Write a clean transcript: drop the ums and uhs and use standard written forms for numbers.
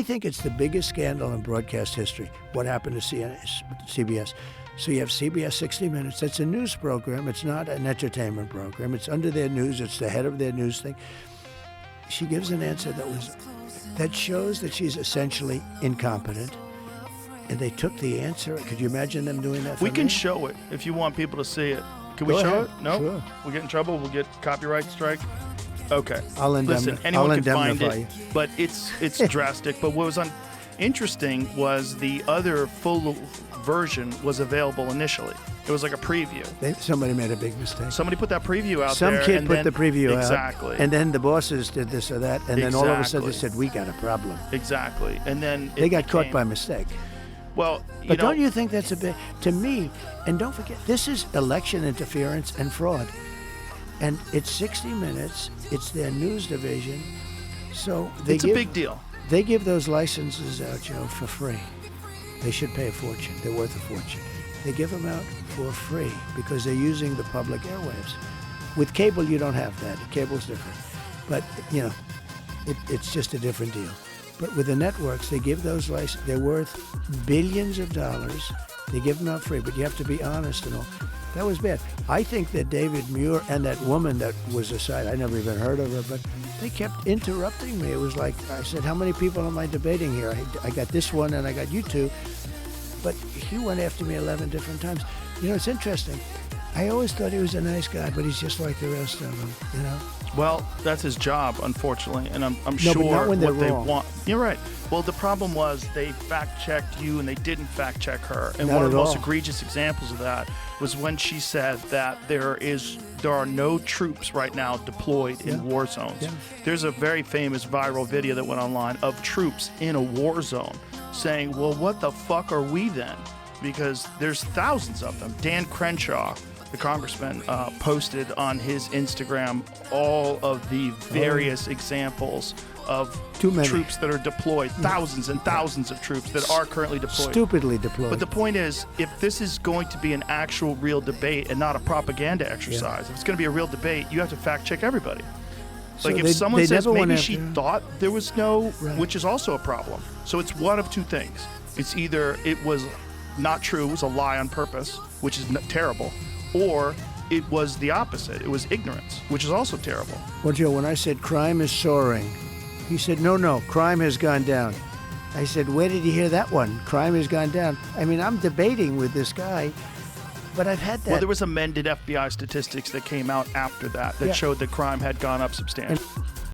I think it's the biggest scandal in broadcast history, what happened to CBS. So you have CBS 60 Minutes. It's a news program. It's not an entertainment program. It's under their news. It's the head of their news thing. She gives an answer that shows that she's essentially incompetent. And they took the answer. Could you imagine them doing that? We can show it if you want people to see it. Can we show it? No? Sure. We'll get in trouble. We'll get copyright strike. Okay. Listen, anyone can find it, but it's drastic. But what was interesting was the other full version was available initially. It was like a preview. Somebody made a big mistake. Somebody put that preview out there. Some kid put the preview out. Exactly. And then the bosses did this or that. And then all of a sudden they said, we got a problem. Exactly. And then they got caught by mistake. Well, but don't you think that's a bit, to me, and don't forget, this is election interference and fraud. And it's 60 Minutes, it's their news division, so it's a big deal. They give those licenses out, Joe, for free. They should pay a fortune. They're worth a fortune. They give them out for free because they're using the public airwaves. With cable, you don't have that. Cable's different. But, it's just a different deal. But with the networks, they give those licenses. They're worth billions of dollars. They give them out free, but you have to be honest and all. That was bad. I think that David Muir and that woman that was aside, I never even heard of her, but they kept interrupting me. It was like, I said, how many people am I debating here? I got this one and I got you two. But he went after me 11 different times. It's interesting. I always thought he was a nice guy, but he's just like the rest of them, Well, that's his job, unfortunately, and I'm sure but not when what they wrong. want. You're right. Well, the problem was they fact-checked you and they didn't fact-check her. And Not one of the at most all. egregious examples of that was when she said that there are no troops right now deployed in war zones. Yeah. There's a very famous viral video that went online of troops in a war zone saying, well, what the fuck are we then? Because there's thousands of them. Dan Crenshaw, the congressman, posted on his Instagram all of the various examples of troops that are deployed, thousands and thousands of troops that are currently deployed. Stupidly deployed. But the point is, if this is going to be an actual real debate and not a propaganda exercise, if it's going to be a real debate, you have to fact check everybody. Like if someone says maybe she thought there was no, which is also a problem. So it's one of two things. It's either it was not true, it was a lie on purpose, which is terrible, or it was the opposite. It was ignorance, which is also terrible. Well, Joe, when I said crime is soaring, he said, no, crime has gone down. I said, where did you hear that one? Crime has gone down. I mean, I'm debating with this guy, but I've had that. Well, there was amended FBI statistics that came out after that showed that crime had gone up substantially.